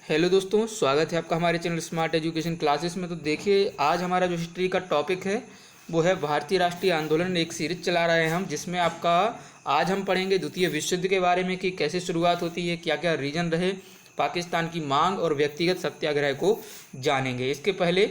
Hello दोस्तों, स्वागत है आपका हमारे चैनल स्मार्ट एजुकेशन क्लासेस में। तो देखिए, आज हमारा जो हिस्ट्री का टॉपिक है वो है भारतीय राष्ट्रीय आंदोलन। एक सीरीज चला रहे हैं हम, जिसमें आपका आज हम पढ़ेंगे द्वितीय विश्व युद्ध के बारे में कि कैसे शुरुआत होती है, क्या क्या रीजन रहे, पाकिस्तान की मांग और व्यक्तिगत सत्याग्रह को जानेंगे। इसके पहले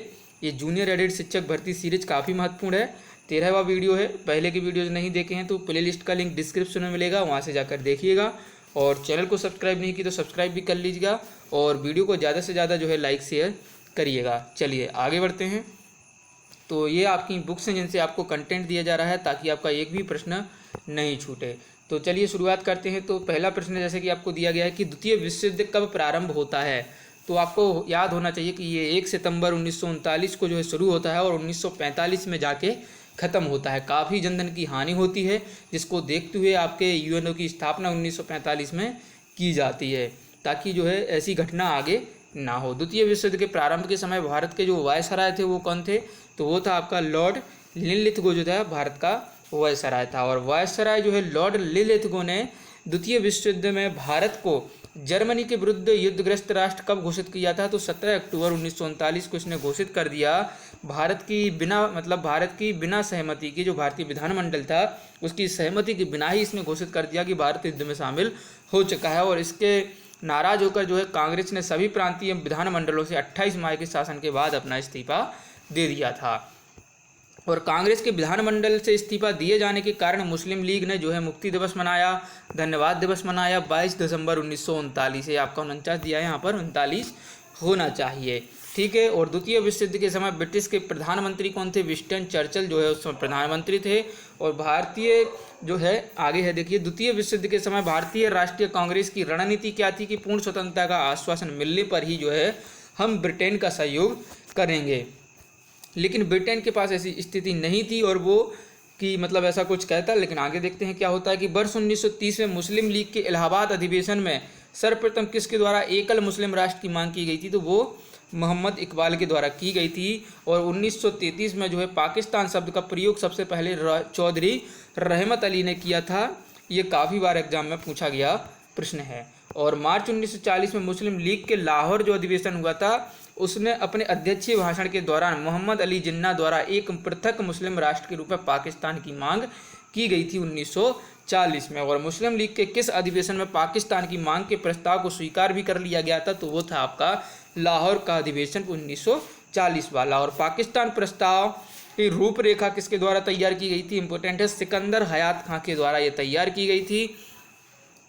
ये जूनियर एडेड शिक्षक भर्ती सीरीज काफ़ी महत्वपूर्ण है। 13वां वीडियो है। पहले की वीडियोज़ नहीं देखे हैं तो प्लेलिस्ट का लिंक डिस्क्रिप्शन में मिलेगा, वहाँ से जाकर देखिएगा। और चैनल को सब्सक्राइब नहीं की तो सब्सक्राइब भी कर लीजिएगा और वीडियो को ज़्यादा से ज़्यादा जो है लाइक शेयर करिएगा। चलिए आगे बढ़ते हैं। तो ये आपकी बुक्स हैं जिनसे आपको कंटेंट दिया जा रहा है ताकि आपका एक भी प्रश्न नहीं छूटे। तो चलिए शुरुआत करते हैं। तो पहला प्रश्न जैसे कि आपको दिया गया है कि द्वितीय विश्व युद्ध कब प्रारंभ होता है। तो आपको याद होना चाहिए कि ये 1 सितंबर 1939 को जो है शुरू होता है और 1945 में जाके ख़त्म होता है। काफ़ी जनधन की हानि होती है, जिसको देखते हुए आपके यूएनओ की स्थापना 1945 में की जाती है ताकि जो है ऐसी घटना आगे ना हो। द्वितीय विश्व युद्ध के प्रारंभ के समय भारत के जो वायसराय थे वो कौन थे, तो वो था आपका लॉर्ड लिनलिथगो, जो था भारत का वायसराय था। और वायसराय जो है लॉर्ड लिनलिथगो ने द्वितीय विश्व युद्ध में भारत को जर्मनी के विरुद्ध युद्धग्रस्त राष्ट्र कब घोषित किया था, तो 17 अक्टूबर 1939 को इसने घोषित कर दिया। भारत की बिना सहमति की, जो भारतीय विधानमंडल था उसकी सहमति के बिना ही इसने घोषित कर दिया कि भारत युद्ध में शामिल हो चुका है। और इसके नाराज होकर जो है कांग्रेस ने सभी प्रांतीय विधानमंडलों से 28 मई के शासन के बाद अपना इस्तीफा दे दिया था। और कांग्रेस के विधानमंडल से इस्तीफा दिए जाने के कारण मुस्लिम लीग ने जो है मुक्ति दिवस मनाया, धन्यवाद दिवस मनाया 22 दिसंबर 1939 से। आपका 49 दिया है, यहाँ पर 39 होना चाहिए, ठीक है। और द्वितीय विश्व युद्ध के समय ब्रिटिश के प्रधानमंत्री कौन थे, विंस्टन चर्चिल जो है उस समय प्रधानमंत्री थे। और भारतीय जो है आगे है, देखिए द्वितीय विश्व युद्ध के समय भारतीय राष्ट्रीय कांग्रेस की रणनीति क्या थी कि पूर्ण स्वतंत्रता का आश्वासन मिलने पर ही जो है हम ब्रिटेन का सहयोग करेंगे। लेकिन ब्रिटेन के पास ऐसी स्थिति नहीं थी और वो कि मतलब ऐसा कुछ कहता। लेकिन आगे देखते हैं क्या होता है कि वर्ष 1930 में मुस्लिम लीग के इलाहाबाद अधिवेशन में सर्वप्रथम किसके द्वारा एकल मुस्लिम राष्ट्र की मांग की गई थी, तो वो मोहम्मद इकबाल के द्वारा की गई थी। और 1933 में जो है पाकिस्तान शब्द का प्रयोग सबसे पहले चौधरी रहमत अली ने किया था। ये काफ़ी बार एग्जाम में पूछा गया प्रश्न है। और मार्च 1940 में मुस्लिम लीग के लाहौर जो अधिवेशन हुआ था उसने अपने अध्यक्षीय भाषण के दौरान मोहम्मद अली जिन्ना द्वारा एक पृथक मुस्लिम राष्ट्र के रूप में पाकिस्तान की मांग की गई थी 1940 में। और मुस्लिम लीग के किस अधिवेशन में पाकिस्तान की मांग के प्रस्ताव को स्वीकार भी कर लिया गया था, तो वो था आपका लाहौर का अधिवेशन 1940 वाला। और पाकिस्तान प्रस्ताव की रूपरेखा किसके द्वारा तैयार की गई थी, इंपॉर्टेंट है, सिकंदर हयात खां के द्वारा ये तैयार की गई थी।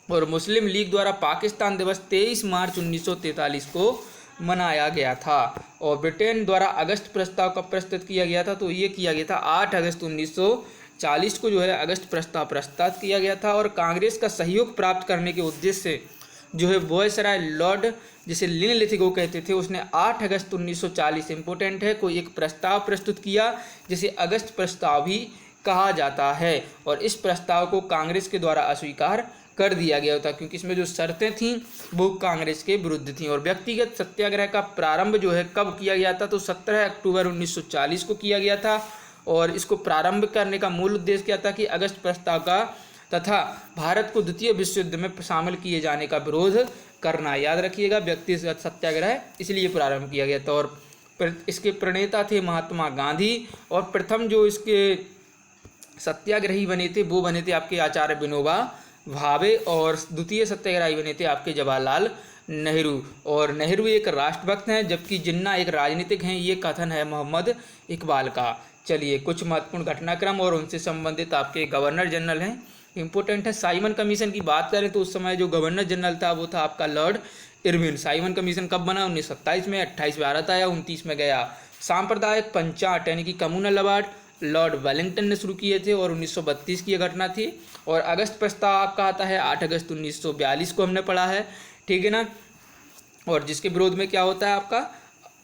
और मुस्लिम लीग द्वारा पाकिस्तान दिवस 23 मार्च 1943 को मनाया गया था। और ब्रिटेन द्वारा अगस्त प्रस्ताव कब प्रस्तुत किया गया था, तो ये किया गया था 8 अगस्त 1940 को जो है अगस्त प्रस्ताव प्रस्तुत किया गया था। और कांग्रेस का सहयोग प्राप्त करने के उद्देश्य से जो है वायसराय लॉर्ड, जिसे लिनलिथगो कहते थे, उसने 8 अगस्त 1940 इंपॉर्टेंट है कोई एक प्रस्ताव प्रस्तुत किया जिसे अगस्त प्रस्ताव भी कहा जाता है। और इस प्रस्ताव को कांग्रेस के द्वारा अस्वीकार कर दिया गया था क्योंकि इसमें जो शर्तें थीं वो कांग्रेस के विरुद्ध थीं। और व्यक्तिगत सत्याग्रह का प्रारंभ जो है कब किया गया था, तो 17 अक्टूबर 1940 को किया गया था। और इसको प्रारंभ करने का मूल उद्देश्य क्या था कि अगस्त प्रस्ताव का तथा भारत को द्वितीय विश्व युद्ध में शामिल किए जाने का विरोध करना। याद रखिएगा, व्यक्तिगत सत्याग्रह इसलिए प्रारंभ किया गया था। और इसके प्रणेता थे महात्मा गांधी। और प्रथम जो इसके सत्याग्रही बने थे वो बने थे आपके आचार्य विनोबा भावे। और द्वितीय सत्याग्रही बने थे आपके जवाहरलाल नेहरू। और नेहरू एक राष्ट्रभक्त हैं जबकि जिन्ना एक राजनीतिक हैं, ये कथन है मोहम्मद इकबाल का। चलिए कुछ महत्वपूर्ण घटनाक्रम और उनसे संबंधित आपके गवर्नर जनरल हैं, इंपॉर्टेंट है। साइमन कमीशन की बात करें तो उस समय जो गवर्नर जनरल था वो था आपका लॉर्ड इरविन। साइमन कमीशन कब बना, 1927 में, 28 में भारत आया, 29 में गया। सांप्रदायिक पंचायत यानी कि कम्युनल अवार्ड लॉर्ड वेलिंगटन ने शुरू किए थे और 1932 की यह घटना थी। और अगस्त प्रस्ताव आपका आता है 8 अगस्त 1942 को हमने पढ़ा है, ठीक है ना। और जिसके विरोध में क्या होता है आपका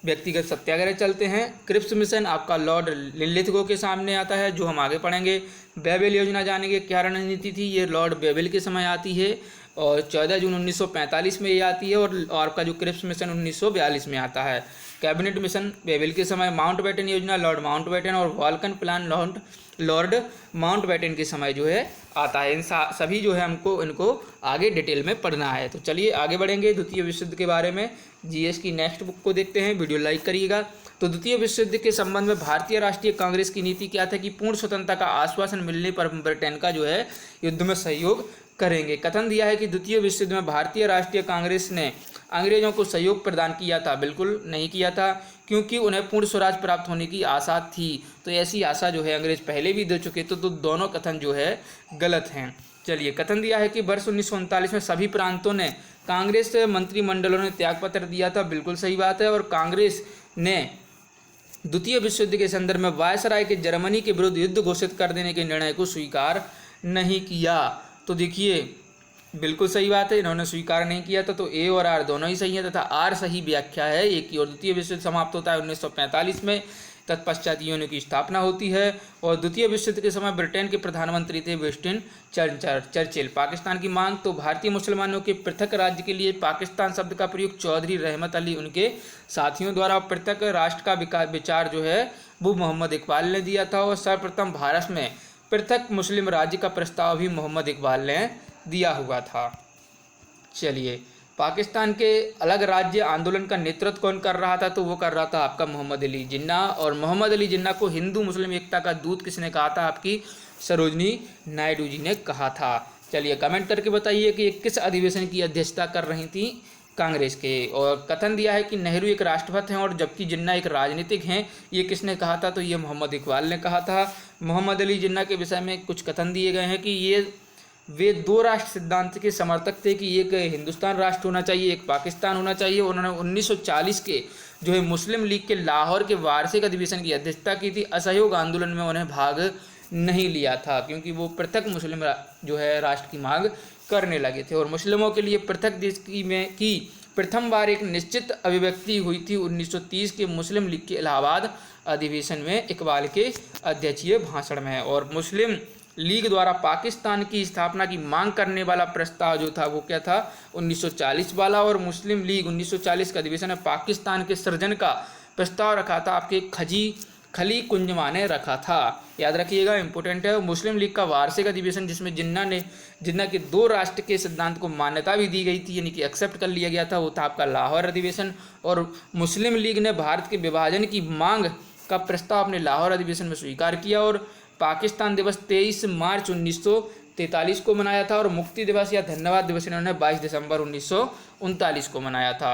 व्यक्तिगत सत्याग्रह चलते हैं। क्रिप्स मिशन आपका लॉर्ड लिनलिथगो के सामने आता है जो हम आगे पढ़ेंगे। बेबेल योजना जानेंगे क्या रणनीति थी, ये लॉर्ड बेबेल के समय आती है। और 14 जून 1945 में ये आती है, और आपका जो क्रिप्स मिशन 1942 में आता है। कैबिनेट मिशन बेबिल के समय माउंटबेटन योजना लॉर्ड माउंटबेटन, और वॉल्कन प्लान लॉर्ड माउंटबेटन के समय जो है आता है। इन सभी जो है हमको इनको आगे डिटेल में पढ़ना है। तो चलिए आगे बढ़ेंगे द्वितीय विश्व युद्ध के बारे में। जीएस की नेक्स्ट बुक को देखते हैं, वीडियो लाइक करिएगा। तो द्वितीय विश्व युद्ध के संबंध में भारतीय राष्ट्रीय कांग्रेस की नीति क्या था कि पूर्ण स्वतंत्रता का आश्वासन मिलने पर ब्रिटेन का जो है युद्ध में सहयोग करेंगे। कथन दिया है कि द्वितीय विश्व युद्ध में भारतीय राष्ट्रीय कांग्रेस ने अंग्रेजों को सहयोग प्रदान किया था। बिल्कुल नहीं किया था, क्योंकि उन्हें पूर्ण स्वराज प्राप्त होने की आशा थी। तो ऐसी आशा जो है अंग्रेज पहले भी दे चुके थे, तो दोनों कथन जो है गलत हैं। चलिए, कथन दिया है कि वर्ष 1939 में सभी प्रांतों ने कांग्रेस मंत्रिमंडलों ने त्यागपत्र दिया था। बिल्कुल सही बात है। और कांग्रेस ने द्वितीय विश्व युद्ध के संदर्भ में वायसराय के जर्मनी के विरुद्ध युद्ध घोषित कर देने के निर्णय को स्वीकार नहीं किया। तो देखिए, बिल्कुल सही बात है, इन्होंने स्वीकार नहीं किया था। तो ए और आर दोनों ही सही है तथा आर सही व्याख्या है ए की। और द्वितीय विश्व युद्ध समाप्त होता है 1945 में। तत्पश्चात यूएनओ की स्थापना होती है। और द्वितीय विश्व युद्ध के समय ब्रिटेन के प्रधानमंत्री थे विंस्टन चर्चिल। पाकिस्तान की मांग, तो भारतीय मुसलमानों के पृथक राज्य के लिए पाकिस्तान शब्द का प्रयोग चौधरी रहमत अली उनके साथियों द्वारा पृथक राष्ट्र का विचार जो है वो मोहम्मद इकबाल ने दिया था। और सर्वप्रथम भारत में पृथक मुस्लिम राज्य का प्रस्ताव भी मोहम्मद इकबाल ने दिया हुआ था। चलिए, पाकिस्तान के अलग राज्य आंदोलन का नेतृत्व कौन कर रहा था? तो वो कर रहा था आपका मोहम्मद अली जिन्ना। और मोहम्मद अली जिन्ना को हिंदू मुस्लिम एकता का दूत किसने कहा था? आपकी सरोजनी नायडू जी ने कहा था। चलिए, कमेंट करके बताइए कि किस अधिवेशन की अध्यक्षता कर रही थी कांग्रेस के। और कथन दिया है कि नेहरू एक राष्ट्रभक्त हैं और जबकि जिन्ना एक राजनीतिक हैं। ये किसने कहा था? तो ये मोहम्मद इकबाल ने कहा था। मोहम्मद अली जिन्ना के विषय में कुछ कथन दिए गए हैं कि वे दो राष्ट्र सिद्धांत के समर्थक थे कि एक हिंदुस्तान राष्ट्र होना चाहिए, एक पाकिस्तान होना चाहिए। उन्होंने 1940 के जो है मुस्लिम लीग के लाहौर के वार्षिक अधिवेशन की अध्यक्षता की थी। असहयोग आंदोलन में उन्हें भाग नहीं लिया था, क्योंकि वो पृथक मुस्लिम जो है राष्ट्र की मांग करने लगे थे। और मुस्लिमों के लिए पृथक देश की प्रथम बार एक निश्चित अभिव्यक्ति हुई थी 1930 के मुस्लिम लीग के इलाहाबाद अधिवेशन में इकबाल के अध्यक्षीय भाषण में। और मुस्लिम लीग द्वारा पाकिस्तान की स्थापना की मांग करने वाला प्रस्ताव जो था वो क्या था? 1940 वाला। और मुस्लिम लीग 1940 का अधिवेशन में पाकिस्तान के सृजन का प्रस्ताव रखा था आपके खली कुंजमा ने रखा था। याद रखिएगा, इंपॉर्टेंट है। मुस्लिम लीग का वार्षिक अधिवेशन जिसमें जिन्ना के दो राष्ट्र के सिद्धांत को मान्यता भी दी गई थी, यानी कि एक्सेप्ट कर लिया गया था, वो था आपका लाहौर अधिवेशन। और मुस्लिम लीग ने भारत के विभाजन की मांग का प्रस्ताव अपने लाहौर अधिवेशन में स्वीकार किया। और पाकिस्तान दिवस 23 मार्च 1943 को मनाया था। और मुक्ति दिवस या धन्यवाद दिवस इन्होंने 22 दिसंबर 1939 को मनाया था।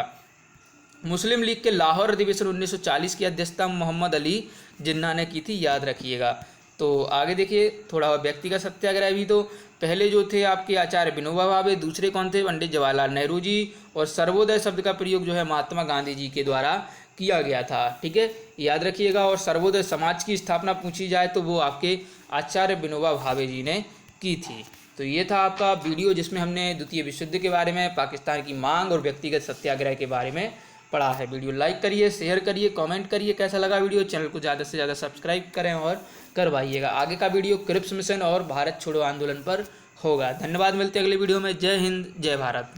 मुस्लिम लीग के लाहौर अधिवेशन 1940 की अध्यक्षता मोहम्मद अली जिन्ना ने की थी, याद रखिएगा। तो आगे देखिए, थोड़ा व्यक्तिगत सत्याग्रह भी। तो पहले जो थे आपके आचार्य विनोबा भावे, दूसरे कौन थे? पंडित जवाहरलाल नेहरू जी। और सर्वोदय शब्द का प्रयोग जो है महात्मा गांधी जी के द्वारा किया गया था। ठीक है, याद रखिएगा। और सर्वोदय समाज की स्थापना पूछी जाए तो वो आपके आचार्य विनोबा भावे जी ने की थी। तो ये था आपका वीडियो जिसमें हमने द्वितीय विश्व युद्ध के बारे में, पाकिस्तान की मांग और व्यक्तिगत सत्याग्रह के बारे में पढ़ा है। वीडियो लाइक करिए, शेयर करिए, कमेंट करिए कैसा लगा वीडियो। चैनल को ज़्यादा से ज़्यादा सब्सक्राइब करें और करवाइएगा। आगे का वीडियो क्रिप्स मिशन और भारत छोड़ो आंदोलन पर होगा। धन्यवाद, मिलते हैं अगले वीडियो में। जय हिंद, जय भारत।